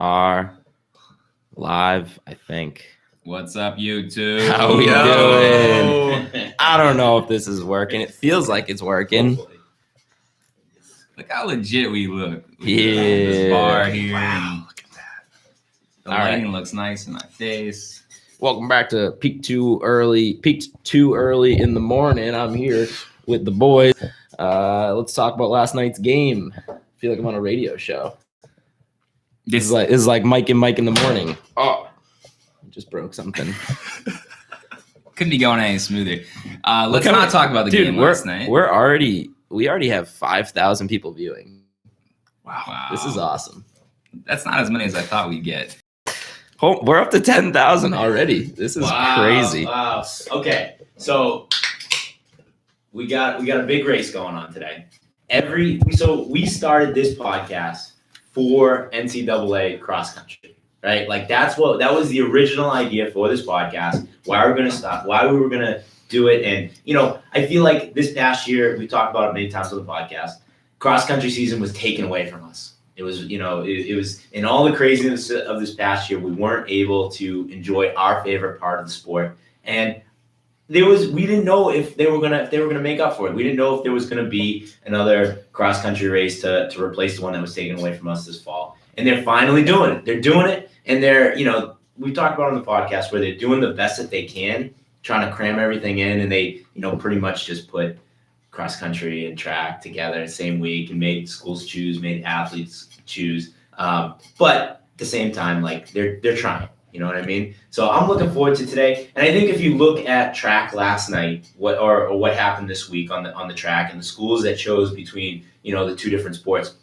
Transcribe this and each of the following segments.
are live, I think. What's up, YouTube? How we doing? I don't know if this is working. It feels like it's working. Look how legit we look. Yeah. This bar here. Wow, look at that. The lighting looks nice in my face. Welcome back to Peaked Too Early in the morning. I'm here with the boys. Let's talk about last night's game. I feel like I'm on a radio show. This is like Mike and Mike in the morning. Oh, I just broke something. Couldn't be going any smoother. Let's not talk about the game last night. We already have 5,000 people viewing. Wow. This is awesome. That's not as many as I thought we'd get. Oh, we're up to 10,000 already. This is crazy. Wow. Okay, so we got a big race going on today. So we started this podcast for NCAA cross country, right? Like that was the original idea for this podcast. Why we were gonna do it, and I feel like this past year we talked about it many times on the podcast. Cross country season was taken away from us. It was, it was in all the craziness of this past year, we weren't able to enjoy our favorite part of the sport. And we didn't know if they were gonna make up for it. We didn't know if there was gonna be another cross country race to replace the one that was taken away from us this fall. And they're finally doing it. They're doing it, and they're, we talked about it on the podcast where they're doing the best that they can, trying to cram everything in, and they, pretty much just put cross country and track together the same week and made schools choose, made athletes choose. But at the same time, like they're trying, you know what I mean? So I'm looking forward to today. And I think if you look at track last night, what happened this week on the track and the schools that chose between, the two different sports,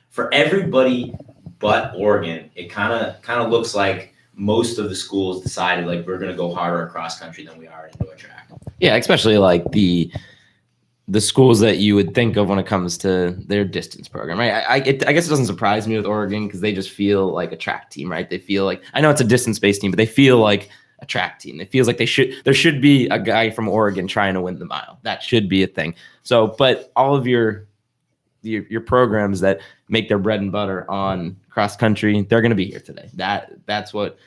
for everybody but Oregon, it kind of looks like most of the schools decided like we're going to go harder at cross country than we are at indoor track. Yeah, especially like the schools that you would think of when it comes to their distance program, right? I guess it doesn't surprise me with Oregon because they just feel like a track team, right? They feel like, I know it's a distance-based team, but they feel like a track team. It feels like there should be a guy from Oregon trying to win the mile. That should be a thing. So, but all of your programs that make their bread and butter on cross country, they're going to be here today. That's what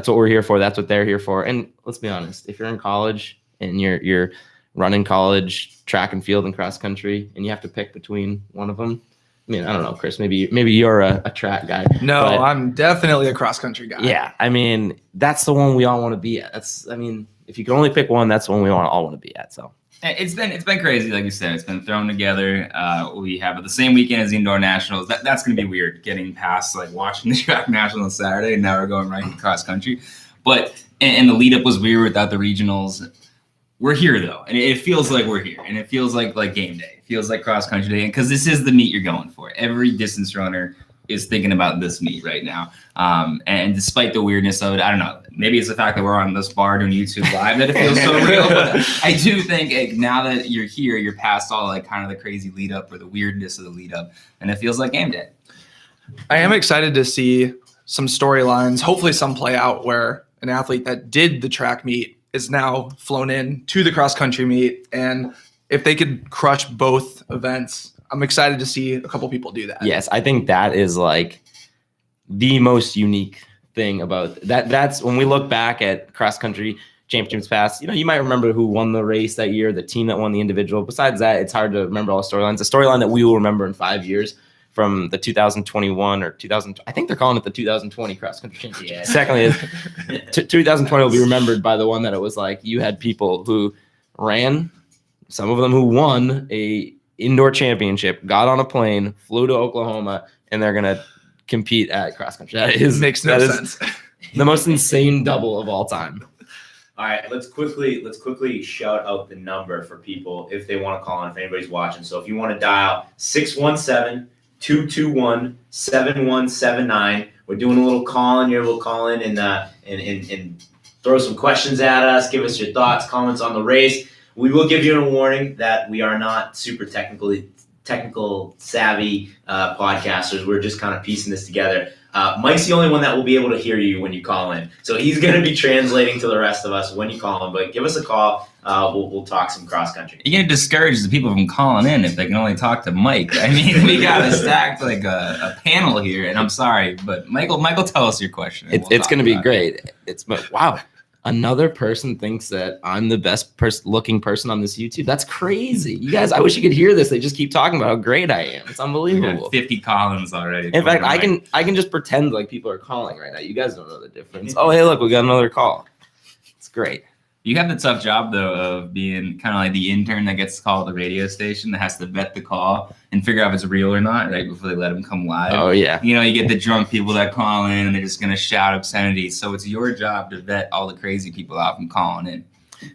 we're here for. That's what they're here for. And let's be honest, if you're in college and you're running college track and field and cross country, and you have to pick between one of them. I mean, I don't know, Chris, maybe you're a track guy. No, but I'm definitely a cross country guy. Yeah. I mean, that's the one we all want to be at. If you can only pick one, that's the one we all want to be at. So it's been crazy. Like you said, it's been thrown together. We have it the same weekend as the indoor nationals. That's going to be weird getting past like watching the track national on Saturday and now we're going right into cross country. But, and the lead up was weird without the regionals. We're here though, and it feels like we're here, and it feels like game day. It feels like cross country day, because this is the meet you're going for. Every distance runner is thinking about this meet right now. And despite the weirdness of it, I don't know. Maybe it's the fact that we're on this bar doing YouTube Live that it feels so real. But I do think now that you're here, you're past all like kind of the crazy lead up or the weirdness of the lead up, and it feels like game day. I am excited to see some storylines. Hopefully, some play out where an athlete that did the track meet is now flown in to the cross country meet, and if they could crush both events, I'm excited to see a couple people do that. Yes, I think that is like the most unique thing about that. That's when we look back at cross country championships past, you might remember who won the race that year, the team that won the individual. Besides that, it's hard to remember all the storylines. The storyline that we will remember in 5 years from the 2021 or 2000, I think they're calling it the 2020 cross country championship. Yeah. Secondly, is 2020 will be remembered by the one that it was like you had people who ran, some of them who won a indoor championship, got on a plane, flew to Oklahoma, and they're gonna compete at cross country. Makes no sense. The most insane double of all time. All right, let's quickly shout out the number for people if they want to call in, if anybody's watching. So if you want to dial 617-221-7179. We're doing a little call-in here. We'll call in and throw some questions at us. Give us your thoughts, comments on the race. We will give you a warning that we are not super technical savvy podcasters. We're just kind of piecing this together. Mike's the only one that will be able to hear you when you call in. So he's going to be translating to the rest of us when you call in. But give us a call. We'll talk some cross country. You're gonna discourage the people from calling in if they can only talk to Mike. I mean, we got a stacked like a panel here, and I'm sorry, but Michael, tell us your question. It's going to be great. Wow. Another person thinks that I'm the best looking person on this YouTube. That's crazy. You guys, I wish you could hear this. They just keep talking about how great I am. It's We unbelievable. got 50 Collins already. In fact, I can just pretend like people are calling right now. You guys don't know the difference. Oh, hey, look, we got another call. It's great. You have the tough job though of being kind of like the intern that gets called the radio station that has to vet the call and figure out if it's real or not right before they let them come live. Oh yeah. You know, you get the drunk people that call in and they're just gonna shout obscenities. So it's your job to vet all the crazy people out from calling in.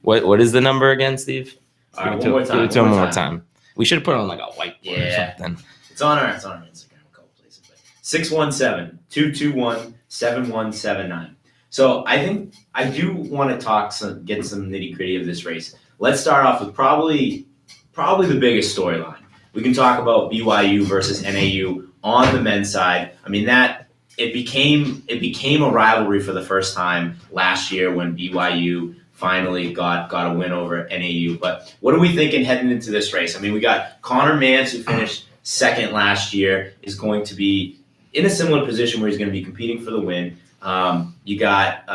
What is the number again, Steve? All right, Give it to him one more time. We should have put it on like a whiteboard or something. It's on our Instagram a couple places. 617-221-7179. So I think I do want to get some nitty gritty of this race. Let's start off with probably the biggest storyline. We can talk about BYU versus NAU on the men's side. I mean that it became a rivalry for the first time last year when BYU finally got a win over NAU. But what are we thinking heading into this race? I mean, we got Connor Mance, who finished second last year, is going to be in a similar position where he's going to be competing for the win. You got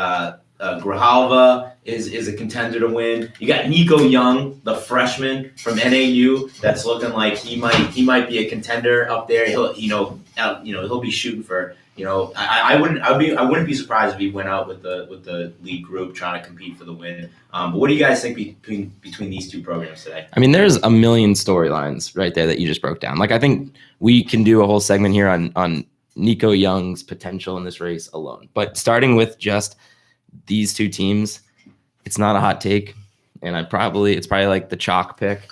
Grijalva is a contender to win. You got Nico Young, the freshman from NAU, that's looking like he might be a contender up there. He'll be shooting for. I wouldn't be surprised if he went out with the lead group trying to compete for the win. But what do you guys think between these two programs today? I mean, there's a million storylines right there that you just broke down. Like I think we can do a whole segment here on Nico Young's potential in this race alone. But starting with just these two teams, it's not a hot take, and it's probably like the chalk pick.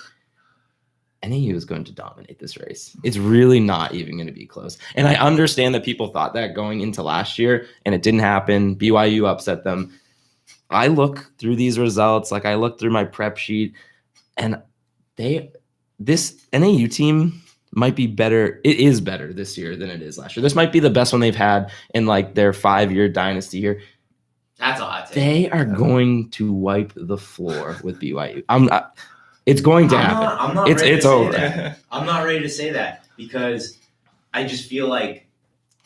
NAU is going to dominate this race. It's really not even going to be close. And I understand that people thought that going into last year, and it didn't happen. BYU upset them. I look through these results, like I look through my prep sheet, and this NAU team might be better. It is better this year than it is last year. This might be the best one they've had in like their 5-year dynasty here. That's a hot take. They are going to wipe the floor with BYU. It's going to happen. I'm not ready it's to say over. that. I'm not ready to say that because I just feel like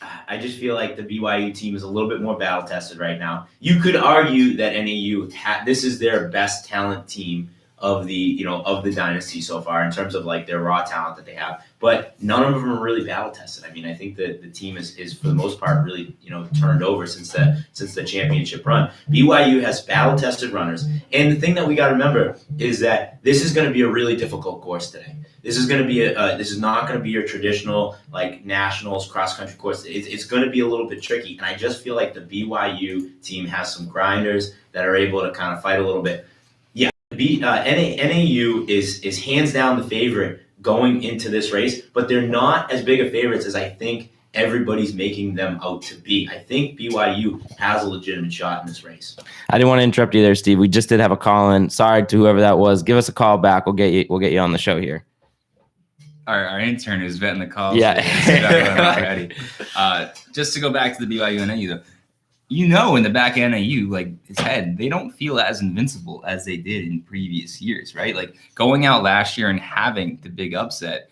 the BYU team is a little bit more battle tested right now. You could argue that NAU this is their best talent team of the dynasty so far in terms of like their raw talent that they have, but none of them are really battle tested. I mean, I think that the team is for the most part really turned over since the championship run. BYU has battle tested runners, and the thing that we got to remember is that this is going to be a really difficult course today. This is going to be this is not going to be your traditional like nationals cross country course. It's going to be a little bit tricky, and I just feel like the BYU team has some grinders that are able to kind of fight a little bit. NAU is hands down the favorite going into this race, but they're not as big of favorites as I think everybody's making them out to be. I think BYU has a legitimate shot in this race. I didn't want to interrupt you there, Steve. We just did have a call in. Sorry to whoever that was. Give us a call back. We'll get you on the show here. Our intern is vetting the calls. Yeah. Already. Just to go back to the BYU and NAU though. In the back of NAU, like his head, they don't feel as invincible as they did in previous years, right? Like going out last year and having the big upset,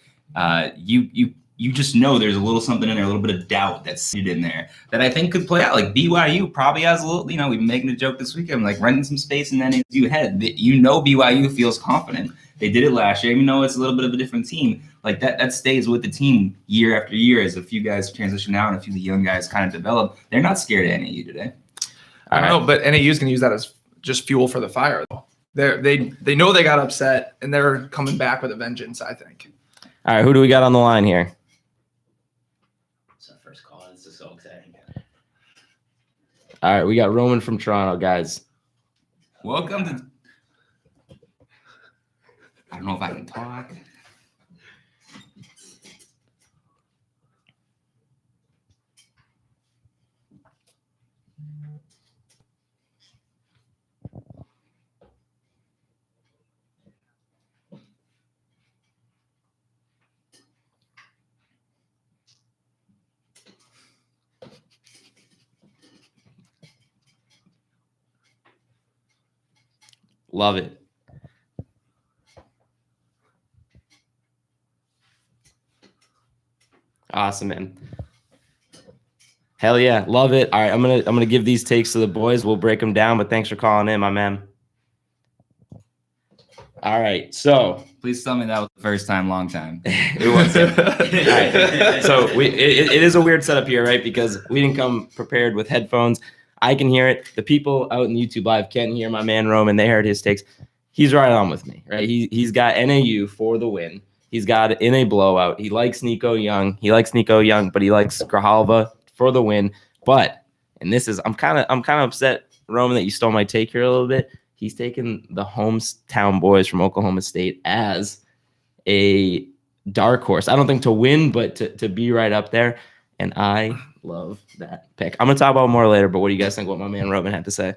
you just know there's a little something in there, a little bit of doubt that's seated in there that I think could play out. Like BYU probably has a little, we've been making a joke this weekend, like renting some space in NAU head. BYU feels confident. They did it last year, even though it's a little bit of a different team. Like that stays with the team year after year as a few guys transition out and a few of the young guys kind of develop. They're not scared of NAU today. I don't know, but NAU is going to use that as just fuel for the fire, though. They know they got upset, and they're coming back with a vengeance, I think. All right, who do we got on the line here? It's our first call. This is so exciting. All right, we got Roman from Toronto, guys. Welcome to... I don't know if I can talk. Love it. Awesome, man. Hell yeah, love it. All right, I'm gonna give these takes to the boys. We'll break them down, but thanks for calling in, my man. All right, so Please tell me that was the first time, long time. it was. All right, so it is a weird setup here, right? Because we didn't come prepared with headphones. I can hear it. The people out in YouTube Live can't hear my man Roman. They heard his takes. He's right on with me, right? He's got NAU for the win. He's got it in a blowout. He likes Nico Young. But he likes Grijalva for the win. But, and this is, I'm kind of upset, Roman, that you stole my take here a little bit. He's taken the hometown boys from Oklahoma State as a dark horse. I don't think to win, but to be right up there. And I love that pick. I'm going to talk about more later, but what do you guys think what my man Roman had to say?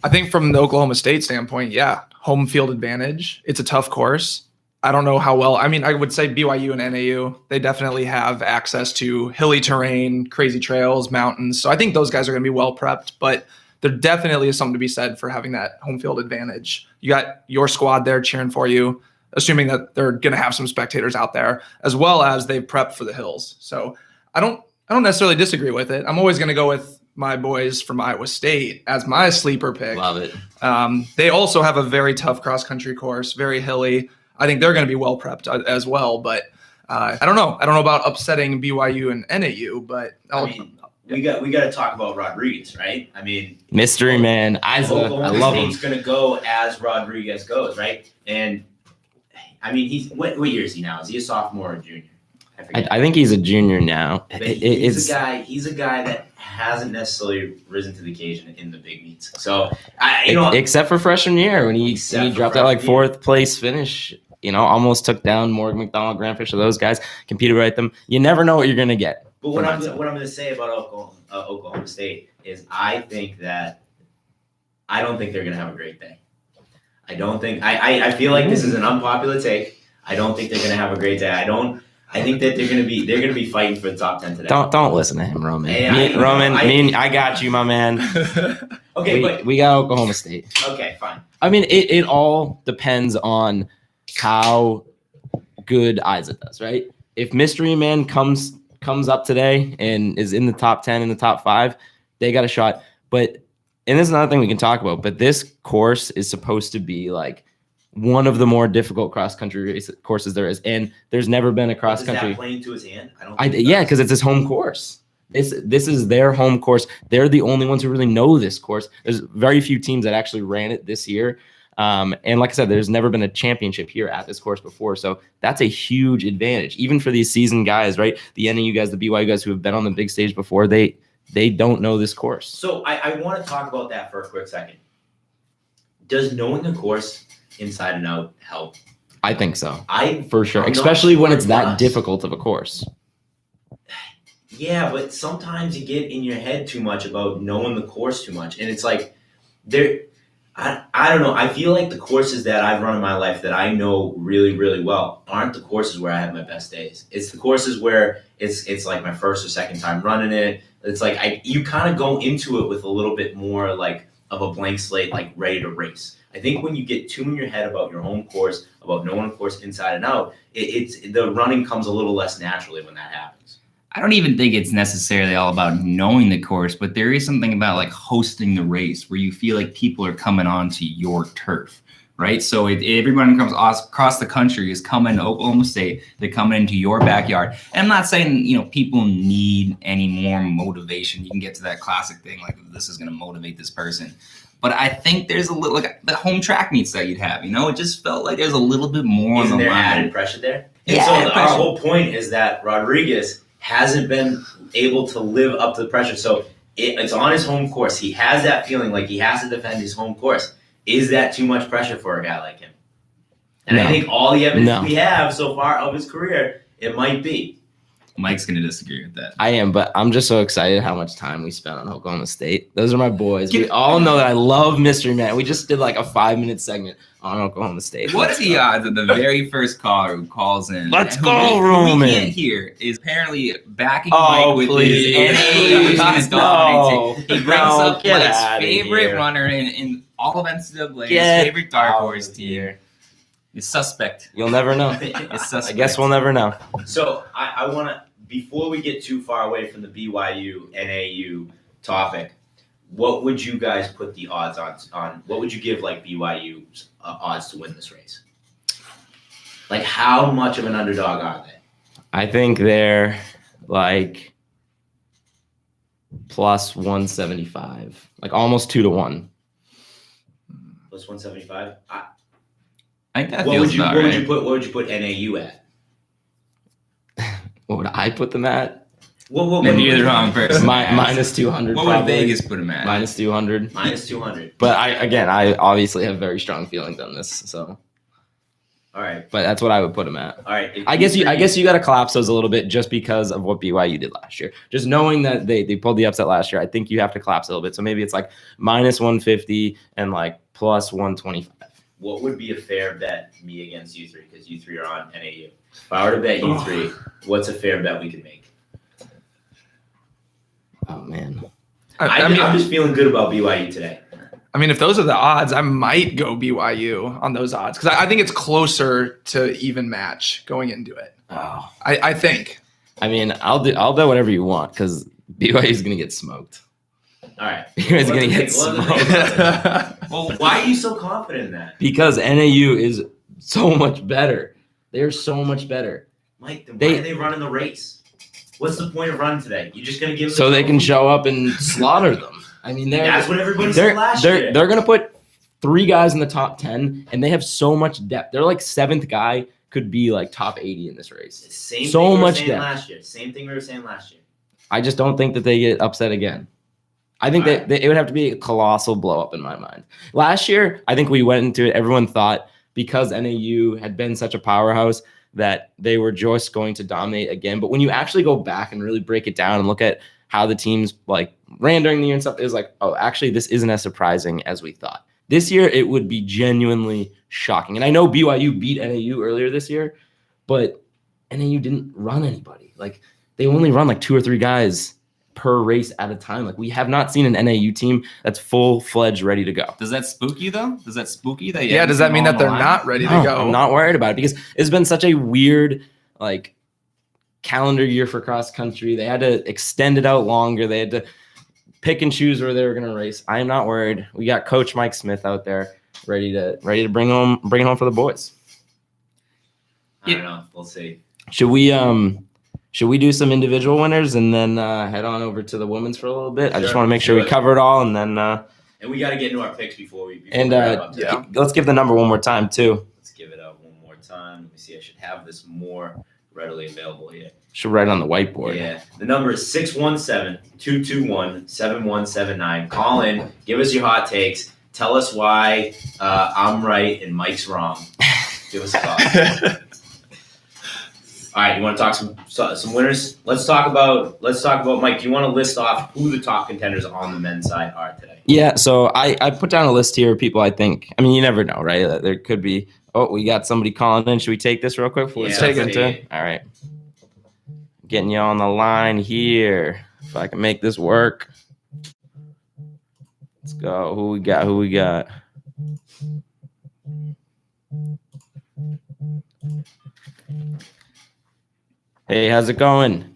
I think from the Oklahoma State standpoint, yeah, home field advantage. It's a tough course. I don't know how well. I mean, I would say BYU and NAU, they definitely have access to hilly terrain, crazy trails, mountains. So I think those guys are going to be well prepped, but there definitely is something to be said for having that home field advantage. You got your squad there cheering for you, assuming that they're going to have some spectators out there, as well as they've prepped for the hills. So I don't necessarily disagree with it. I'm always going to go with my boys from Iowa State as my sleeper pick. Love it. They also have a very tough cross-country course, very hilly. I think they're going to be well prepped as well, but I don't know. I don't know about upsetting BYU and NAU, but we got to talk about Rodriguez, right? I mean, mystery man, Isa, I love him. He's going to go as Rodriguez goes, right? And I mean, he's what year is he now? Is he a sophomore or junior? I think he's a junior now. He's a guy that hasn't necessarily risen to the occasion in the big meets. So except for freshman year when he dropped that like fourth place finish, almost took down Morgan McDonald, Grant Fisher, those guys, competed right them. You never know what you're gonna get. But what I'm going to say about Oklahoma State is I don't think they're going to have a great day. I don't think I feel like this is an unpopular take. I don't think they're going to have a great day. I think that they're going to be fighting for the top 10 today. Don't listen to him, Roman. Hey, I got you, my man. Okay, we got Oklahoma State. Okay, fine. I mean, it all depends on how good Isa does, right? If Mystery Man comes up today and is in the top 10, in the top 5, they got a shot. But, and this is another thing we can talk about, but this course is supposed to be like one of the more difficult cross-country courses there is. And there's never been a cross-country. Is that playing to his hand? Yeah, because it's his home course. This is their home course. They're the only ones who really know this course. There's very few teams that actually ran it this year. And like I said, there's never been a championship here at this course before. So that's a huge advantage, even for these seasoned guys, right? The NAU guys, the BYU guys who have been on the big stage before, they don't know this course. So I want to talk about that for a quick second. Does knowing the course inside and out help? I think so. For sure, especially when it's that difficult of a course. Yeah, but sometimes you get in your head too much about knowing the course too much. And it's like, I don't know. I feel like the courses that I've run in my life that I know really, really well aren't the courses where I have my best days. It's the courses where it's like my first or second time running it. It's like you kind of go into it with a little bit more like of a blank slate, like ready to race. I think when you get too in your head about your home course, about knowing the course inside and out, the running comes a little less naturally when that happens. I don't even think it's necessarily all about knowing the course, but there is something about like hosting the race where you feel like people are coming onto your turf, right? So everyone comes across the country is coming to Oklahoma State. They're coming into your backyard. And I'm not saying, people need any more motivation. You can get to that classic thing like this is going to motivate this person. But I think there's a little like the home track meets that you'd have, it just felt like there's a little bit more Isn't on the there line. Added pressure there? And Yeah, so added our pressure. whole point is that Rodriguez hasn't been able to live up to the pressure. So it's on his home course. He has that feeling like he has to defend his home course. Is that too much pressure for a guy like him? And No. I think all the evidence we have so far of his career, it might be. Mike's going to disagree with that. I am, but I'm just so excited how much time we spent on Oklahoma State. Those are my boys. We all know that I love Mystery Man. We just did like a 5-minute segment on Oklahoma State. What's the odds that the very first caller who calls in, Let's who go, we Roman. can't hear, is apparently backing Oh, Mike with please. his NAU Please, dominating. no. He brings No, up get Mike's outta favorite here. runner in all of NCAA, his Get favorite dark out horse of team. here. It's suspect. You'll never know. It's suspect. I guess we'll never know. So I want to, before we get too far away from the BYU NAU topic, what would you guys put the odds on? What would you give like BYU's odds to win this race? Like how much of an underdog are they? I think they're like plus 175, like almost 2-1. Plus 175. I think that What feels would you about what right. would you put? What would you put NAU at? What would I put them at? Maybe you're the wrong person. Minus 200. What probably. would Vegas put him at? Minus 200. Minus 200. But I obviously have very strong feelings on this. So, All right. but that's what I would put them at. All right. I guess you got to collapse those a little bit just because of what BYU did last year. Just knowing that they pulled the upset last year, I think you have to collapse a little bit. So maybe it's like minus 150 and like plus 125. What would be a fair bet me against you three? Because you three are on NAU. If I were to bet you three, what's a fair bet we could make? Oh man. I'm just feeling good about BYU today. I mean, if those are the odds, I might go BYU on those odds because I think it's closer to even match going into it. Oh. I think. I mean, I'll bet whatever you want because BYU is gonna get smoked. All right. BYU is We'll gonna have get to think about that. smoked Well, why are you so confident in that? because NAU is so much better. They're so much better. Mike, then why are they running the race? What's the point of running today? You're just going to give them So the they can trophy? show up and slaughter them. I mean, That's what everybody said last year. they're gonna put 3 guys in the top 10, and they have so much depth. They're like 7th guy could be like top 80 in this race. Same so thing we were much saying depth. last year. Same thing we were saying last year. I just don't think that they get upset again. I think All it would have to be a colossal blow up in my mind. Last year, I think we went into it. Everyone thought because NAU had been such a powerhouse that they were just going to dominate again. But when you actually go back and really break it down and look at how the teams like ran during the year and stuff, it was like, oh, actually, this isn't as surprising as we thought. This year, it would be genuinely shocking. And I know BYU beat NAU earlier this year, but NAU didn't run anybody. Like they only run like 2 or 3 guys per race at a time. Like we have not seen an NAU team that's full-fledged ready to go. Does that spook you though? Does that spook you that? Yeah, does that mean that they're not ready to No, go? I'm not worried about it because it's been such a weird like calendar year for cross country. They had to extend it out longer. They had to pick and choose where they were going to race. I am not worried. We got Coach Mike Smith out there ready to bring it home for the boys. I don't know. We'll see. Should we do some individual winners and then head on over to the women's for a little bit? I just Sure, want to make sure do we it. cover it all and then And we got to get into our picks before we wrap up today. yeah. let's give the number one more time too. Let's give it up one more time. Let me see. I should have this more readily available here. Should write it on the whiteboard. Yeah. The number is 617-221-7179. Call in. Give us your hot takes. Tell us why I'm right and Mike's wrong. Give us a call. All right, you want to talk some winners? Let's talk about Mike. Do you want to list off who the top contenders on the men's side are today? Yeah, so I put down a list here of people I think. I mean, you never know, right? There could be. Oh, we got somebody calling in. Should we take this real quick before we Yeah, start let's into? take it. All right, getting you on the line here. If I can make this work, let's go. Who we got? Hey, how's it going?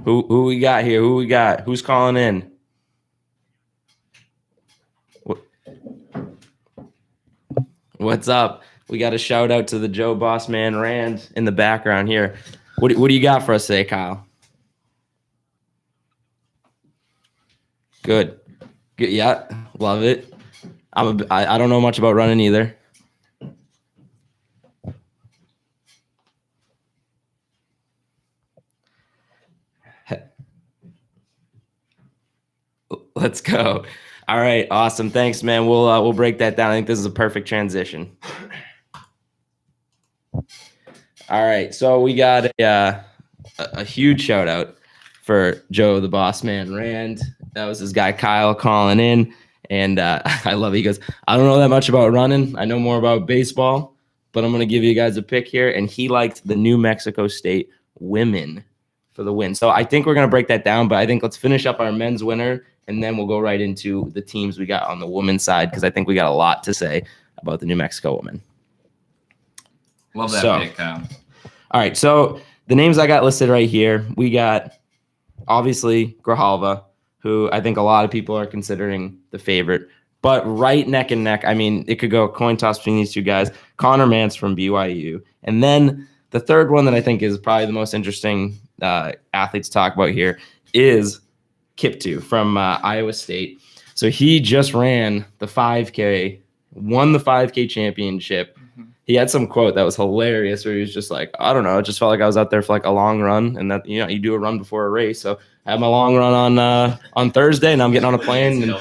Who we got here? Who we got? Who's calling in? What's up? We got a shout out to the Joe Boss Man Rand in the background here. What do you got for us today, Kyle? Good. Yeah, love it. I don't know much about running either. Let's go. All right, awesome. Thanks, man. We'll break that down. I think this is a perfect transition. All right, so we got a huge shout out for Joe, the boss man, Rand. That was his guy Kyle calling in, and I love it. He goes, I don't know that much about running. I know more about baseball, but I'm going to give you guys a pick here. And he liked the New Mexico State women for the win. So I think we're going to break that down, but I think let's finish up our men's winner, and then we'll go right into the teams we got on the women's side, because I think we got a lot to say about the New Mexico women. Love that pick, Kyle. All right, so the names I got listed right here, we got obviously Grijalva, who I think a lot of people are considering the favorite, but right neck and neck. I mean, it could go coin toss between these two guys. Connor Mance from BYU. And then the third one that I think is probably the most interesting athlete to talk about here is Kiptoo from Iowa State. So he just ran the 5K, won the 5K championship. He had some quote that was hilarious where he was just like, I don't know, it just felt like I was out there for like a long run, and that, you know, you do a run before a race. So I had my long run on Thursday, and I'm getting on a plane.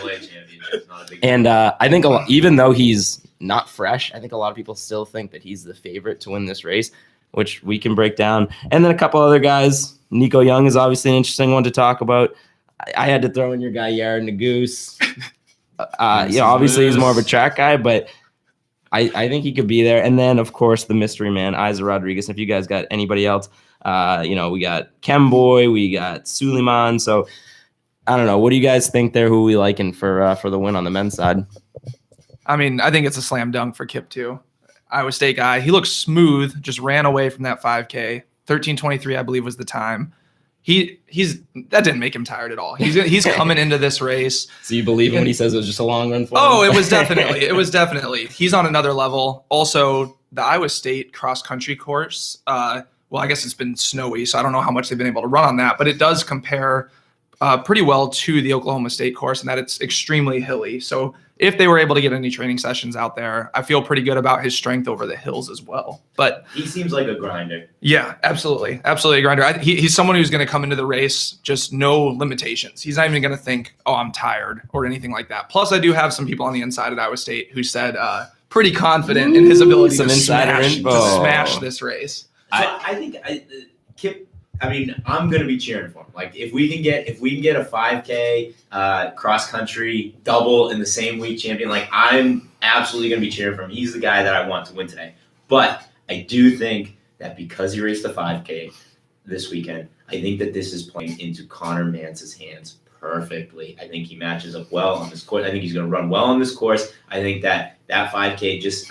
And I think even though he's not fresh, I think a lot of people still think that he's the favorite to win this race, which we can break down. And then a couple other guys. Nico Young is obviously an interesting one to talk about. I had to throw in your guy Yared Naguse. Obviously he's more of a track guy, but I think he could be there. And then, of course, the mystery man, Isa Rodriguez. If you guys got anybody else, we got Kemboy, we got Suleiman. So I don't know. What do you guys think there? Who we liking for the win on the men's side? I mean, I think it's a slam dunk for Kiptoo. Iowa State guy. He looks smooth, just ran away from that 5K. 13:23, I believe, was the time. He's that didn't make him tired at all. He's coming into this race. So you believe him when he says it was just a long run for him? Oh, it was definitely. He's on another level. Also, the Iowa State cross country course. Well, I guess it's been snowy, so I don't know how much they've been able to run on that, but it does compare pretty well to the Oklahoma State course in that it's extremely hilly. So if they were able to get any training sessions out there, I feel pretty good about his strength over the hills as well. But he seems like a grinder. Yeah, absolutely. Absolutely a grinder. He's someone who's going to come into the race, just no limitations. He's not even going to think, oh, I'm tired or anything like that. Plus, I do have some people on the inside at Iowa State who said pretty confident in his ability to smash this race. I think Kip. I mean, I'm gonna be cheering for him. Like, if we can get a 5K cross country double in the same week champion, like, I'm absolutely gonna be cheering for him. He's the guy that I want to win today. But I do think that because he raced the 5K this weekend, I think that this is playing into Connor Mance's hands perfectly. I think he matches up well on this course. I think he's gonna run well on this course. I think that 5K just.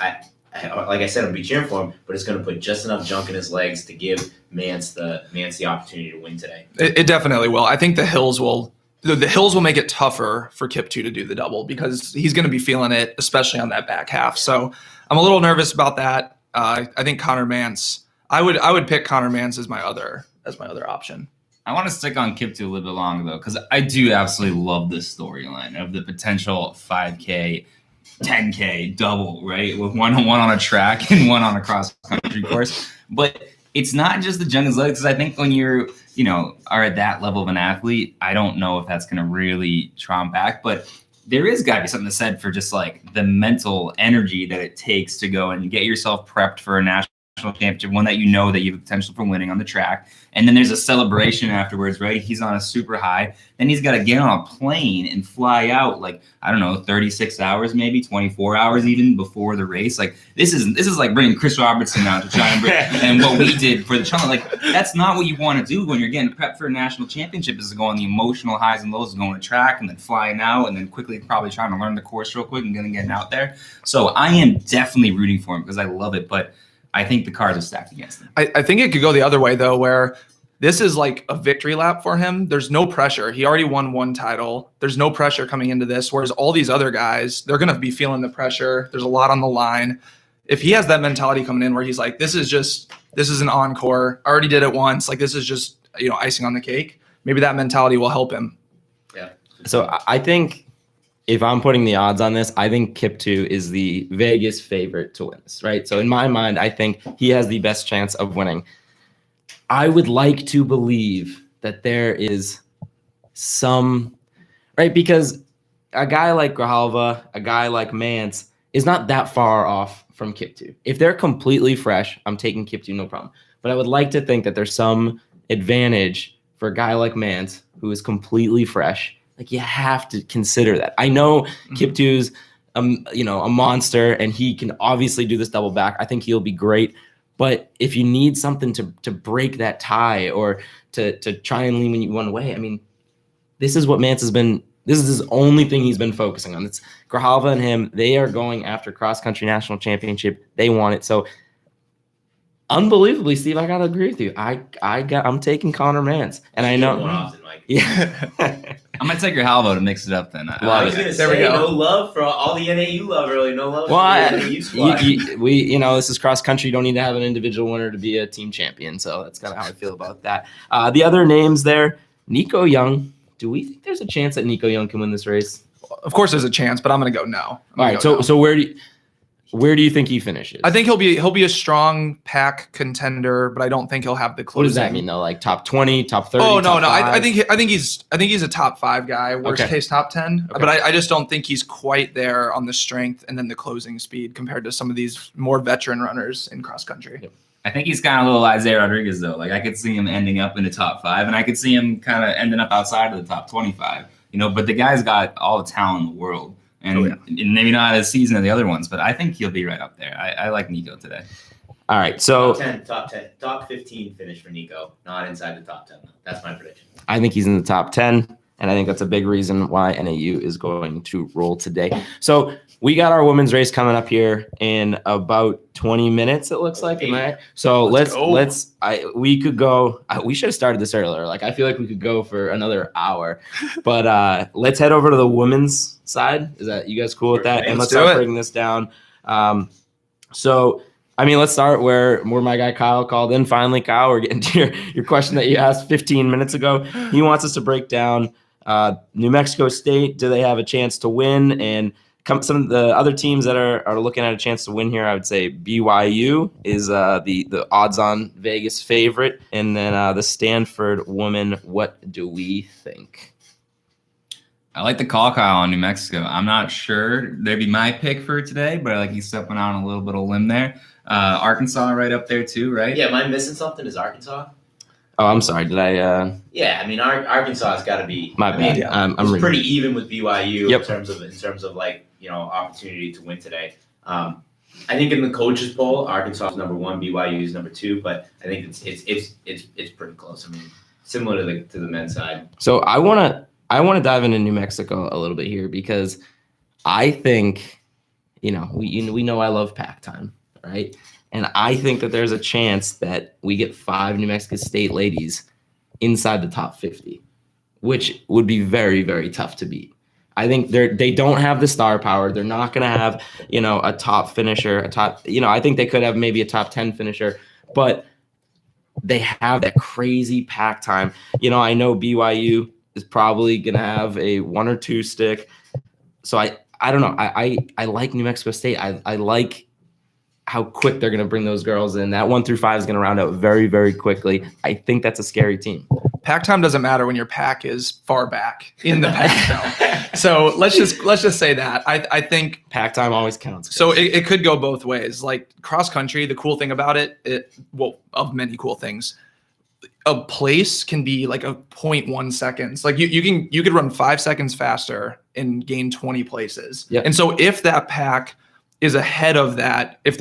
Like I said, I'm gonna be cheering for him, but it's gonna put just enough junk in his legs to give Mance the opportunity to win today. It definitely will. I think the hills will make it tougher for Kiptoo to do the double because he's gonna be feeling it, especially on that back half. So I'm a little nervous about that. I think Connor Mance. I would pick Connor Mance as my other option. I want to stick on Kiptoo a little bit longer though, because I do absolutely love this storyline of the potential 5K. 10K double, right? With one on a track and one on a cross country course. But it's not just the junk in his legs, because I think when you're, are at that level of an athlete, I don't know if that's going to really draw him back. But there is got to be something to said for just like the mental energy that it takes to go and get yourself prepped for a national championship, one that you know that you have potential for winning on the track. And then there's a celebration afterwards, right? He's on a super high. Then he's got to get on a plane and fly out, like, I don't know, 36 hours, maybe 24 hours even before the race. Like, this is like bringing Chris Robertson out to try and bring, and what we did for the challenge. Like, that's not what you want to do when you're getting prepped for a national championship, is to go on the emotional highs and lows of going to track and then flying out and then quickly probably trying to learn the course real quick and then getting out there. So I am definitely rooting for him because I love it, but I think the cards are stacked against him. I think it could go the other way, though, where this is like a victory lap for him. There's no pressure. He already won one title. There's no pressure coming into this, whereas all these other guys, they're going to be feeling the pressure. There's a lot on the line. If he has that mentality coming in where he's like, this is an encore. I already did it once. Like, this is just, icing on the cake. Maybe that mentality will help him. Yeah. So I think if I'm putting the odds on this, I think Kiptoo is the Vegas favorite to win this, right? So in my mind, I think he has the best chance of winning. I would like to believe that there is some, right? Because a guy like Grijalva, a guy like Mance is not that far off from Kiptoo. If they're completely fresh, I'm taking Kiptoo, no problem. But I would like to think that there's some advantage for a guy like Mance who is completely fresh. Like, you have to consider that. I know Kiptu's, a monster, and he can obviously do this double back. I think he'll be great. But if you need something to break that tie or to try and lean you one way, I mean, this is what Mance has been. This is his only thing he's been focusing on. It's Grijalva and him. They are going after cross-country national championship. They want it. So, unbelievably, Steve, I gotta agree with you. I'm taking Connor Mance, and I know. More often, Mike. Yeah. I'm gonna take your Halvo to mix it up then. I was gonna say no love for all the NAU love early. No love for the NAU squad. This is cross country. You don't need to have an individual winner to be a team champion. So that's kind of how I feel about that. The other names there, Nico Young. Do we think there's a chance that Nico Young can win this race? Of course, there's a chance, but I'm going to go no. All right. So where do you think he finishes? I think he'll be a strong pack contender, but I don't think he'll have the closing. What does that mean though? Like top 20, top 30? Oh no. Top 5? I think he's a top 5 guy. Worst case top 10. Okay. But I just don't think he's quite there on the strength and then the closing speed compared to some of these more veteran runners in cross country. Yep. I think he's kind of a little Isaiah Rodriguez though. Like, I could see him ending up in the top 5, and I could see him kind of ending up outside of the top 25. But the guy's got all the talent in the world. And maybe not as seasoned as the other ones, but I think he'll be right up there. I like Nico today. All right, so top 15 finish for Nico, not inside the top 10. That's my prediction. I think he's in the top 10, and I think that's a big reason why NAU is going to roll today. So we got our women's race coming up here in about 20 minutes, it looks like. So we could go. We should have started this earlier. Like, I feel like we could go for another hour, but let's head over to the women's side. Is that you guys cool with that? And let's start breaking this down. So, I mean, let's start where my guy Kyle called in. Finally, Kyle, we're getting to your question that you asked 15 minutes ago. He wants us to break down New Mexico State. Do they have a chance to win? And some of the other teams that are looking at a chance to win here, I would say BYU is the odds-on Vegas favorite. And then the Stanford woman, what do we think? I like the call, Kyle, on New Mexico. I'm not sure they'd be my pick for today, but I like you stepping out on a little bit of limb there. Arkansas right up there too, right? Yeah, am I missing something? Is Arkansas? Oh, I'm sorry. Did I? Yeah, I mean Arkansas has got to be. My bad. Yeah, I'm pretty even with BYU Yep. in terms of like opportunity to win today. I think in the coaches poll, Arkansas is number 1, BYU is number 2, but I think it's pretty close. I mean, similar to the men's side. So I want to dive into New Mexico a little bit here because I think we know I love pack time, right? And I think that there's a chance that we get 5 New Mexico State ladies inside the top 50, which would be very, very tough to beat. I think they don't have the star power. They're not going to have, a top finisher, I think they could have maybe a top 10 finisher, but they have that crazy pack time. I know BYU is probably going to have a 1 or 2 stick. So I don't know. I like New Mexico State. I like how quick they're going to bring those girls in. That 1 through 5 is going to round out very, very quickly. I think that's a scary team. Pack time doesn't matter when your pack is far back in the pack. So let's just say that. I think pack time always counts. So it could go both ways. Like cross country, the cool thing about of many cool things, a place can be like a 0.1 seconds. Like you could run 5 seconds faster and gain 20 places. Yep. And so if that pack is ahead of that, if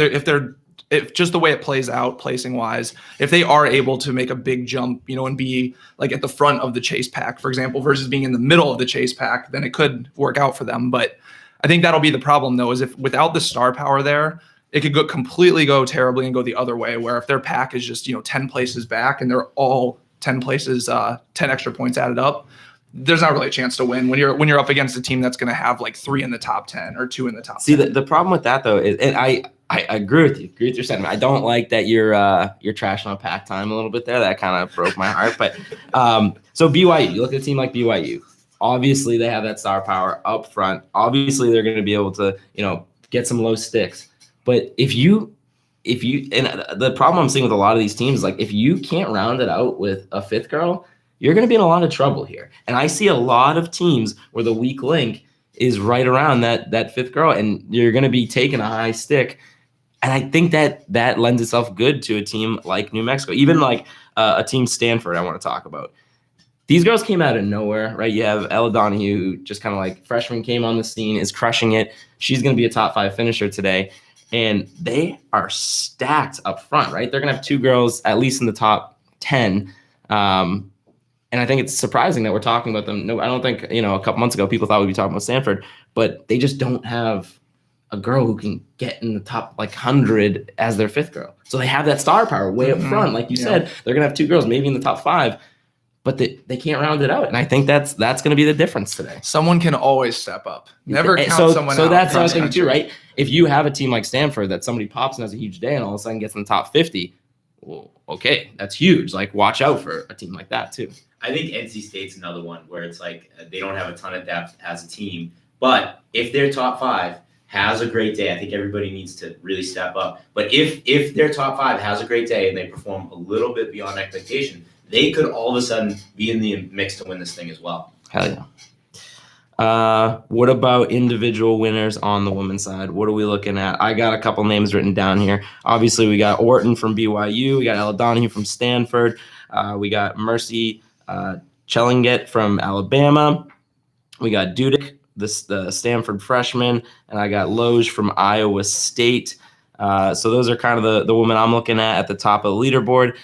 just the way it plays out placing wise, if they are able to make a big jump, and be like at the front of the chase pack, for example, versus being in the middle of the chase pack, then it could work out for them. But I think that'll be the problem though, is if without the star power there, it could completely go terribly and go the other way, where if their pack is just, 10 places back and they're all 10 places, 10 extra points added up, there's not really a chance to win when you're up against a team that's going to have like 3 in the top 10 or 2 in the top 10. See, the problem with that though is, and I agree with you. Agree with your sentiment. I don't like that you're trashing on pack time a little bit there. That kind of broke my heart. But so BYU, you look at a team like BYU. Obviously, they have that star power up front. Obviously, they're going to be able to get some low sticks. But if you and the problem I'm seeing with a lot of these teams, like if you can't round it out with a 5th girl, you're going to be in a lot of trouble here. And I see a lot of teams where the weak link is right around that 5th girl, and you're going to be taking a high stick. And I think that lends itself good to a team like New Mexico, even like a team Stanford I want to talk about. These girls came out of nowhere, right? You have Ella Donahue, who just kind of like freshman came on the scene, is crushing it. She's going to be a top 5 finisher today. And they are stacked up front, right? They're going to have 2 girls at least in the top 10. And I think it's surprising that we're talking about them. No, I don't think, a couple months ago, people thought we'd be talking about Stanford, but they just don't have a girl who can get in the top 100 as their 5th girl. So they have that star power way up front. Like you said, they're going to have 2 girls maybe in the top 5. But they can't round it out, and I think that's going to be the difference today. Someone can always step up. Never count someone out. So that's the other thing too, right? If you have a team like Stanford that somebody pops and has a huge day, and all of a sudden gets in the top 50, well, okay, that's huge. Like, watch out for a team like that too. I think NC State's another one where it's like they don't have a ton of depth as a team, but if their top 5 has a great day, I think everybody needs to really step up. But if their top 5 has a great day and they perform a little bit beyond expectation, they could all of a sudden be in the mix to win this thing as well. Hell yeah. What about individual winners on the women's side? What are we looking at? I got a couple names written down here. Obviously, we got Orton from BYU. We got Ella Donahue from Stanford. We got Mercy Chellingett from Alabama. We got Dudick, the Stanford freshman. And I got Loge from Iowa State. So those are kind of the women I'm looking at the top of the leaderboard.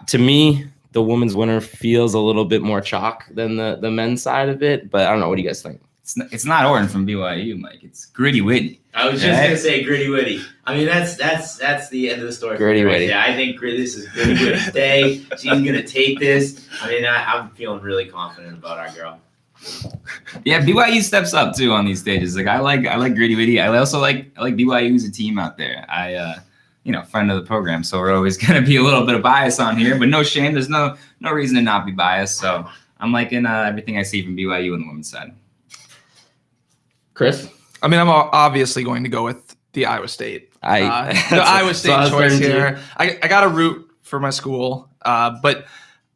To me, the women's winner feels a little bit more chalk than the men's side of it, but I don't know. What do you guys think? It's not Orton from BYU, Mike. It's Gritty Whitney. I was just gonna say Gritty Whitty. I mean, that's the end of the story. Gritty Whitty. Yeah, I think this is Gritty Whitty's day. She's gonna take this. I mean, I'm feeling really confident about our girl. Yeah, BYU steps up too on these stages. Like I like Gritty Whitty. I also like BYU as a team out there. Friend of the program, so we're always going to be a little bit of bias on here, but no shame. There's no reason to not be biased. So I'm liking everything I see from BYU on the women's side. Chris? I mean, I'm obviously going to go with the Iowa State. The Iowa State choice here. I got to root for my school, but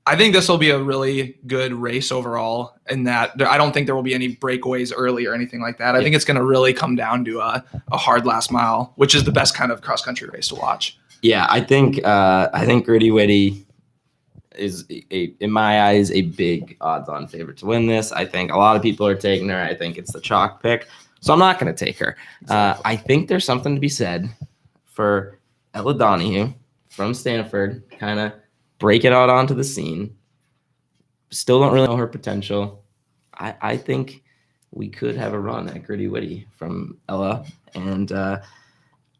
I think this will be a really good race overall in that I don't think there will be any breakaways early or anything like that. I think it's going to really come down to a hard last mile, which is the best kind of cross-country race to watch. Yeah, I think Gritty Whitty is, in my eyes, a big odds-on favorite to win this. I think a lot of people are taking her. I think it's the chalk pick. So I'm not going to take her. I think there's something to be said for Ella Donahue from Stanford, kind of break it out onto the scene. Still don't really know her potential. I think we could have a run at Gritty Whitty from Ella. And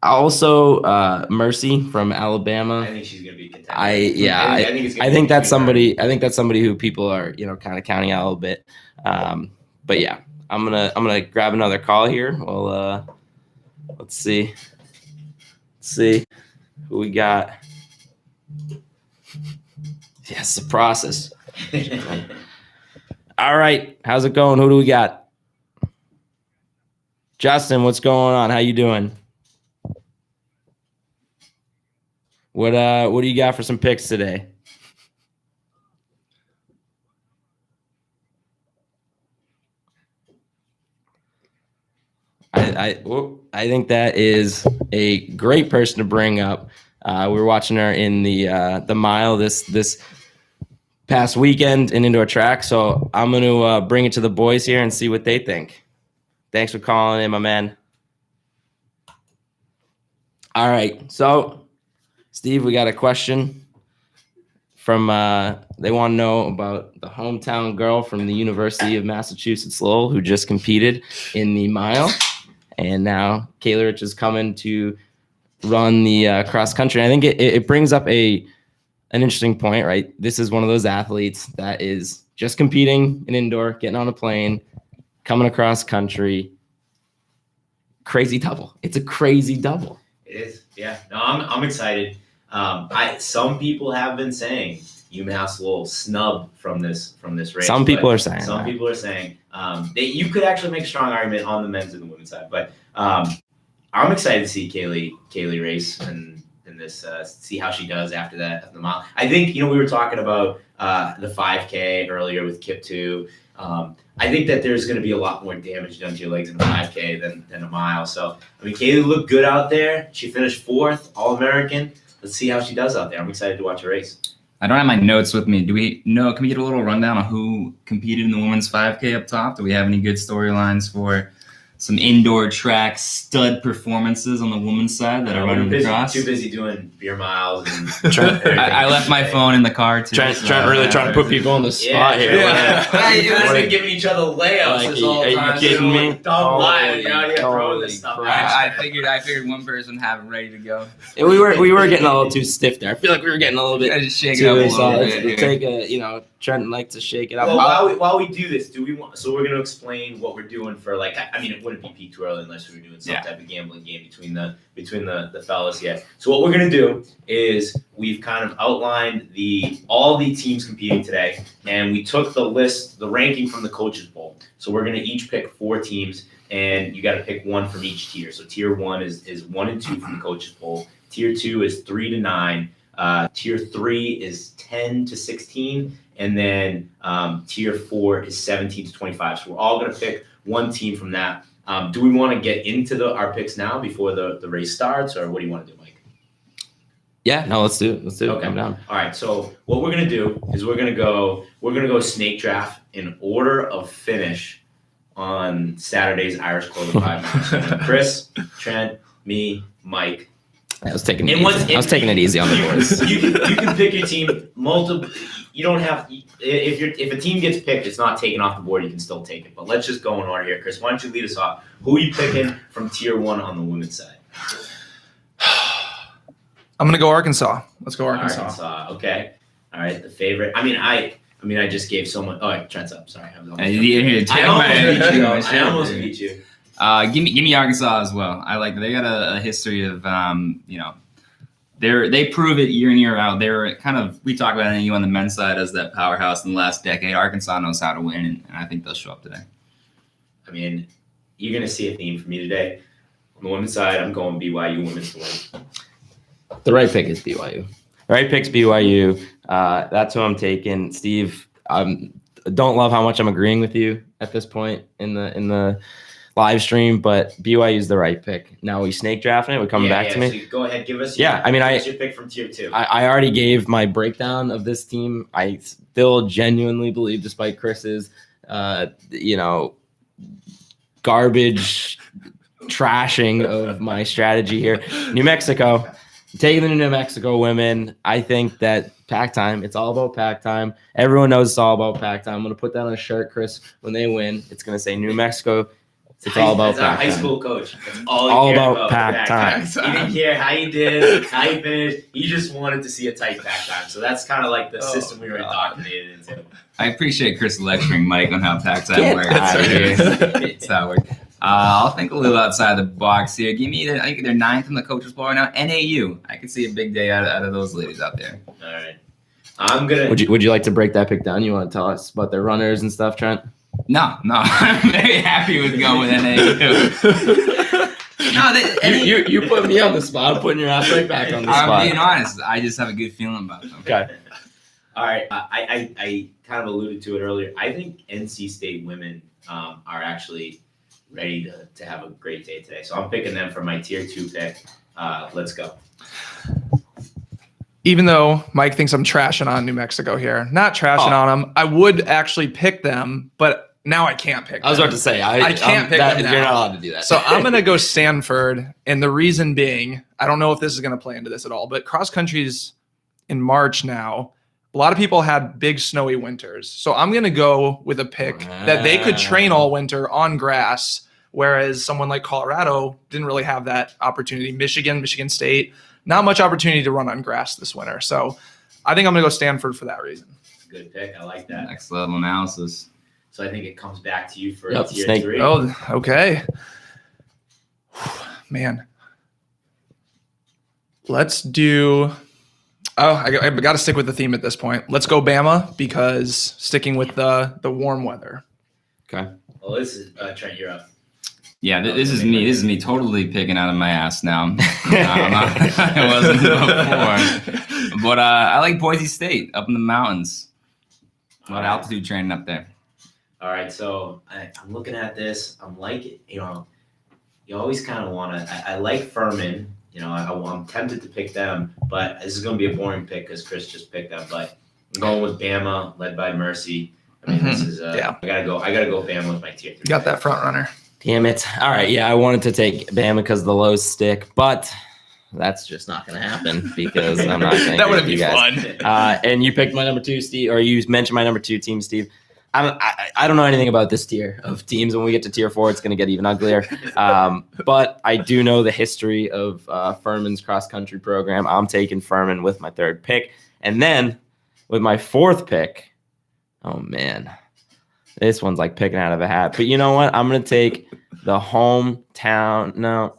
also Mercy from Alabama. I think she's gonna be contender. I think that's somebody who people are kind of counting out a little bit. But yeah, I'm gonna grab another call here. Well, let's see who we got. Yes, the process. All right, how's it going? Who do we got? Justin, what's going on? How you doing? What do you got for some picks today? I think that is a great person to bring up. We were watching her in the mile this past weekend and into a track, so I'm going to bring it to the boys here and see what they think. Thanks for calling in, my man. All right, so Steve, we got a question from they want to know about the hometown girl from the University of Massachusetts Lowell who just competed in the mile, and now Kayla Rich is coming to run the cross country. And I think it brings up an interesting point, right? This is one of those athletes that is just competing in indoor, getting on a plane, coming across country. Crazy double. It's a crazy double. It is. Yeah. No, I'm excited. Some people have been saying UMass Lowell snubbed from this race. Some people are saying that you could actually make a strong argument on the men's and the women's side, but I'm excited to see Kaylee race in this. See how she does after that the mile. I think we were talking about the 5K earlier with Kip too. I think that there's going to be a lot more damage done to your legs in a 5K than a mile. So Kaylee looked good out there. She finished 4th, All-American. Let's see how she does out there. I'm excited to watch her race. I don't have my notes with me. Do we know? Can we get a little rundown on who competed in the women's 5K up top? Do we have any good storylines for some indoor track stud performances on the women's side that are running across? Too busy doing beer miles. Trent, I left my phone in the car too. Trent really trying to put people on the spot here. We're giving each other layups this whole time. Are you kidding me? Dumb live out here throwing this stuff. I figured one person would have it ready to go. We were getting a little too stiff there. I feel like we were getting a little bit. I just shake it up a little bit. Take a Trent likes to shake it up. Well, while we do this, do we want? So we're going to explain what we're doing for it wouldn't be peak too early unless we were doing some type of gambling game between the fellas here. So what we're going to do is we've kind of outlined all the teams competing today, and we took the ranking from the coaches poll. So we're going to each pick 4 teams, and you got to pick one from each tier. So tier 1 is 1 and 2 from the coaches poll. Tier 2 is 3 to 9. Tier 3 is 10 to 16. And then tier 4 is 17 to 25. So we're all going to pick one team from that. Do we want to get into our picks now before the race starts, or what do you want to do, Mike? Yeah, no, let's do it. Okay. Come down. All right. So what we're going to do is we're going to go snake draft in order of finish on Saturday's Irish Clover 5 miles. Chris, Trent, me, Mike. I was taking it easy on the boys. You can pick your team multiple. You don't have if a team gets picked, it's not taken off the board. You can still take it. But let's just go in order here, Chris. Why don't you lead us off? Who are you picking from tier 1 on the women's side? I'm gonna go Arkansas. Let's go Arkansas. Arkansas. Okay. All right. The favorite. I just gave someone. Oh, Trent's up. Sorry. I almost beat you. Give me Arkansas as well. I like they got a history of they prove it year in year out. They're we talk about NAU on the men's side as that powerhouse in the last decade. Arkansas knows how to win, and I think they'll show up today. You're gonna see a theme for me today. On the women's side, I'm going BYU women's to win. The right pick is BYU. The right pick's BYU. That's who I'm taking. Steve, I don't love how much I'm agreeing with you at this point in the live stream, but BYU is the right pick. Now we snake drafting it. We're coming back to me. So go ahead, give us. Give us your pick from tier 2. I already gave my breakdown of this team. I still genuinely believe, despite Chris's, garbage trashing of my strategy here. New Mexico, taking the New Mexico women. I think that pack time. It's all about pack time. Everyone knows it's all about pack time. I'm going to put that on a shirt, Chris. When they win, it's going to say New Mexico. It's all about pack time. High school coach. It's all about pack time. He didn't care how you did, how you finished. He just wanted to see a tight pack time. So that's kind of like the system we were indoctrinated into. I appreciate Chris lecturing Mike on how pack time works. That's how it works. I'll think a little outside the box here. Give me I think they're 9th in the coaches poll right now. NAU. I could see a big day out of those ladies out there. All right. I'm gonna. Would you like to break that pick down? You want to tell us about their runners and stuff, Trent? No. I'm very happy with going with NAU. You put me on the spot. I'm putting your ass right back on the spot. I'm being honest. I just have a good feeling about them. Okay. All right. I kind of alluded to it earlier. I think NC State women are actually ready to have a great day today. So I'm picking them for my tier 2 pick. Let's go. Even though Mike thinks I'm trashing on New Mexico here, not trashing on them, I would actually pick them, but now I can't pick them. I was about to say, I can't pick them now. You're not allowed to do that. So I'm going to go Stanford, and the reason being, I don't know if this is going to play into this at all, but cross country's in March now. A lot of people had big snowy winters. So I'm going to go with a pick that they could train all winter on grass, whereas someone like Colorado didn't really have that opportunity. Michigan State, not much opportunity to run on grass this winter. So I think I'm going to go Stanford for that reason. Good pick. I like that. Next level analysis. So I think it comes back to you for tier snake. 3. Oh, okay. Man. Let's do... Oh, I got to stick with the theme at this point. Let's go Bama, because sticking with the warm weather. Okay. Well, this is Trent, you're up. Yeah, this is me. This is me totally picking out of my ass now. I wasn't before. But I like Boise State up in the mountains. A lot of altitude training up there. All right, so I'm looking at this. I'm like, you always kind of want to. I like Furman. I'm tempted to pick them, but this is going to be a boring pick because Chris just picked them. But I'm going with Bama, led by Mercy. I mean, this is I gotta go Bama with my tier 3. You got that front runner. Damn it. All right. Yeah, I wanted to take Bama because the lows stick, but that's just not going to happen because I'm not going to. That would be you guys. fun. And you picked my number 2, Steve, or you mentioned my number 2 team, Steve. I don't know anything about this tier of teams. When we get to tier 4, it's going to get even uglier. But I do know the history of Furman's cross-country program. I'm taking Furman with my 3rd pick. And then with my 4th pick, oh, man. This one's like picking out of a hat. But you know what? I'm going to take the hometown. No.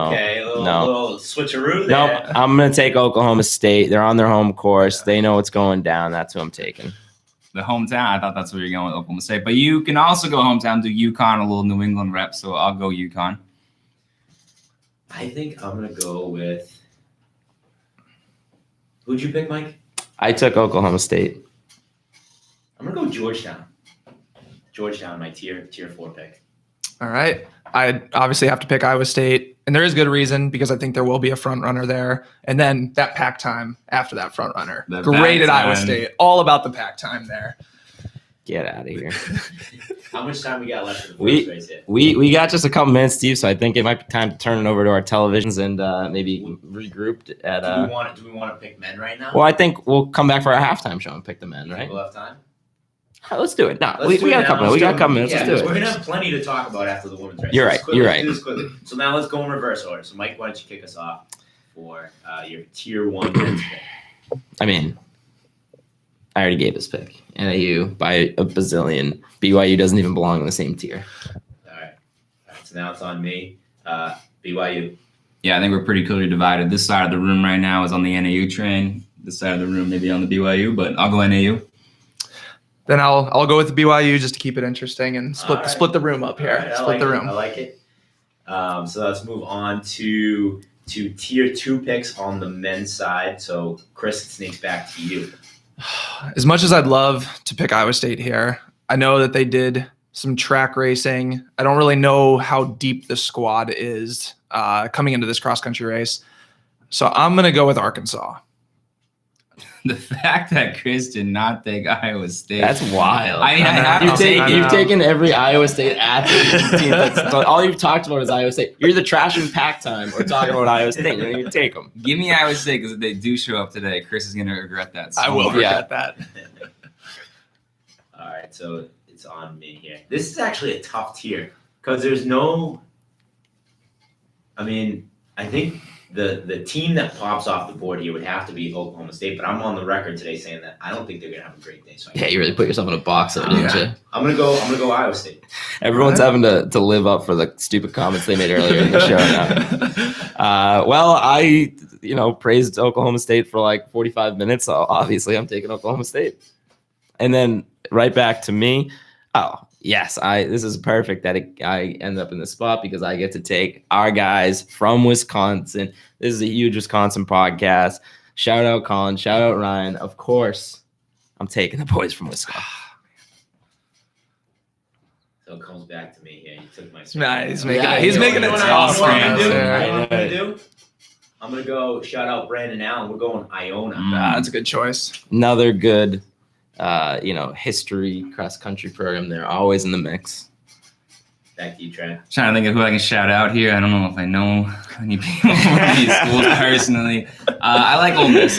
Okay, a little switcheroo there. Nope. I'm going to take Oklahoma State. They're on their home course. They know what's going down. That's who I'm taking. The hometown. I thought that's where you're going with Oklahoma State. But you can also go hometown, do UConn, a little New England rep. So I'll go UConn. I think I'm going to go with. Who'd you pick, Mike? I took Oklahoma State. I'm going to go Georgetown. Georgetown, my tier 4 pick. All right. I obviously have to pick Iowa State, and there is good reason because I think there will be a front runner there. And then that pack time after that front runner. Great at Iowa State. All about the pack time there. Get out of here. How much time we got left in the first race here? We got just a couple minutes, Steve, so I think it might be time to turn it over to our televisions and maybe regroup at Do we want to pick men right now? Well, I think we'll come back for our halftime show and pick the men, right? We'll have time. Let's do it. No, we got a couple minutes. We got a couple minutes. Yeah, Let's do it. We're going to have plenty to talk about after the women's race. You're right. You're right. Do this quickly. So now let's go in reverse order. So Mike, why don't you kick us off for your tier 1 men's pick? I mean, I already gave this pick. NAU by a bazillion. BYU doesn't even belong in the same tier. All right. So now it's on me. BYU. Yeah, I think we're pretty clearly divided. This side of the room right now is on the NAU train. This side of the room maybe on the BYU, but I'll go NAU. Then I'll go with the BYU just to keep it interesting and split the room up here. Right, split the room. I like it. So let's move on to tier 2 picks on the men's side. So Chris, it sneaks back to you. As much as I'd love to pick Iowa State here, I know that they did some track racing. I don't really know how deep the squad is coming into this cross-country race. So I'm going to go with Arkansas. The fact that Chris did not take Iowa State. That's wild. I mean, I have to you've taken every Iowa State athlete team. All you've talked about is Iowa State. You're either trashing pack time or talking about Iowa State. You're going to take them. Give me Iowa State because if they do show up today, Chris is going to regret that. I will regret that. All right, so it's on me here. This is actually a tough tier because there's no. I mean, I think the team that pops off the board here would have to be Oklahoma State, but I'm on the record today saying that I don't think they're gonna have a great day. So you really put yourself in a box there, didn't you? I'm gonna go Iowa State. Everyone's having to live up for the stupid comments they made earlier in the show now. Well, I praised Oklahoma State for like 45 minutes, so obviously I'm taking Oklahoma State. And then right back to me. Oh, yes, this is perfect that I end up in this spot because I get to take our guys from Wisconsin. This is a huge Wisconsin podcast. Shout out Colin. Shout out Ryan. Of course, I'm taking the boys from Wisconsin. So it comes back to me here. You took my Nah, he's making it tough. I'm going to go shout out Brandon Allen. We're going Iona. That's a good choice. Another good history cross-country program. They're always in the mix. Back to you, Trent. Trying to think of who I can shout out here. I don't know if I know any people from these schools personally. I like Ole Miss.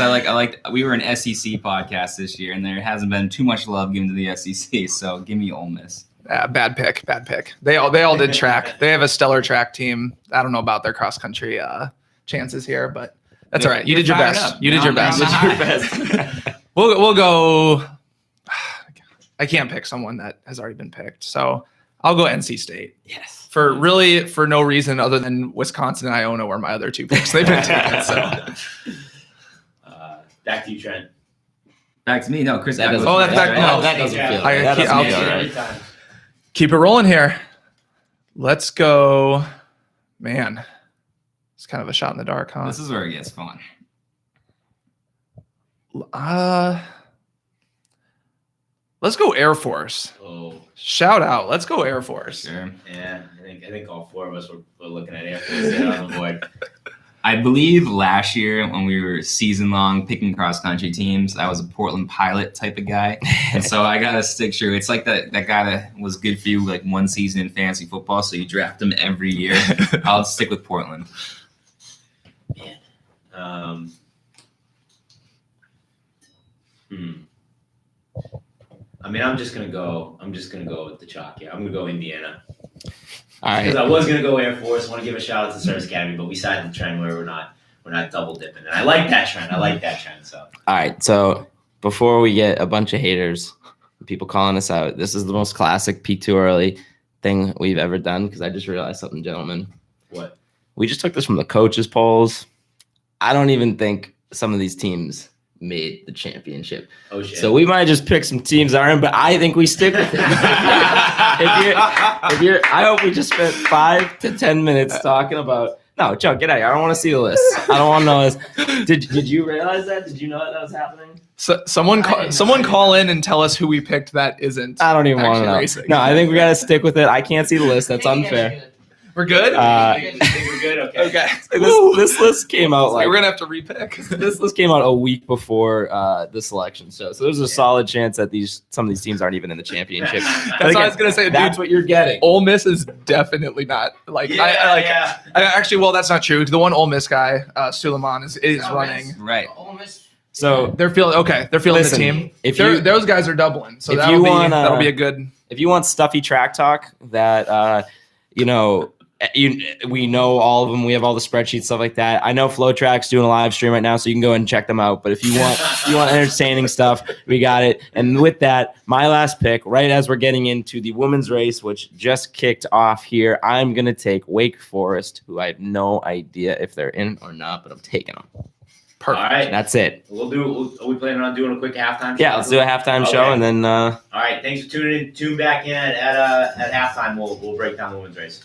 We were an SEC podcast this year, and there hasn't been too much love given to the SEC. So give me Ole Miss. Bad pick. They all did track. They have a stellar track team. I don't know about their cross-country chances here, but that's all right. You did your best. You did your best. We'll go. I can't pick someone that has already been picked, so I'll go NC State. Yes. For no reason other than Wisconsin and Iona were my other 2 picks. They've been taken. So. Back to you, Trent. Back to me. No, Chris. That doesn't feel that feel. Keep it rolling here. Let's go. Man, it's kind of a shot in the dark, huh? This is where it gets fun. Let's go Air Force. Oh, Shout out. Let's go Air Force. Sure. yeah. I think all four of us were looking at Air Force on the board. I believe last year when we were season long picking cross country teams, I was a Portland Pilot type of guy, and so I gotta stick true. It's like that guy that was good for you like one season in fantasy football, so you draft him every year. I'll stick with Portland. Man. I mean, I'm just gonna go with the chalk here. I'm gonna go Indiana. All Because right. I was gonna go Air Force. Want to give a shout out to Service Academy, but we sided the trend where we're not double dipping, and I like that trend. So All right. So before we get a bunch of haters, people calling us out, this is the most classic peak too early thing we've ever done because I just realized something, gentlemen. what? We just took this from the coaches' polls. I don't even think some of these teams made the championship. Oh shit. So we might just pick some teams that aren't, but I think we stick with it. I hope we just spent 5 to 10 minutes talking about. No, Joe, get out of here. I don't want to see the list. I don't want to know this. Did you realize that? Did you know that was happening? So someone call in and tell us who we picked that isn't. I don't even want to actually know. racing. No, I think we got to stick with it. I can't see the list. That's unfair. We're good. You think we're good? Okay. Okay. This list came out like we're gonna have to repick. this list came out a week before the selection show, so there's a solid chance that some of these teams aren't even in the championship. That's what I was gonna say. That's Dude, what you're getting. Ole Miss is definitely not like. Yeah. Actually, well, that's not true. The one Ole Miss guy, Suleiman, is running. Right. So They're feeling okay. They're feeling Listen, the team. if you- Those guys are doubling, so if that'll you be wanna- that'll be a good. if you want stuffy track talk that we know all of them, we have all the spreadsheets, stuff like that. I know FlowTrack's doing a live stream right now, so you can go and check them out. But if you want entertaining stuff, we got it. And with that, my last pick, right as we're getting into the women's race, which just kicked off here, I'm gonna take Wake Forest, who I have no idea if they're in or not, but I'm taking them. Perfect. All right. That's it. Are we planning on doing a quick halftime? Yeah, let's do a halftime show, Okay. and then All right. Thanks for tuning in. Tune back in at halftime. We'll break down the women's race.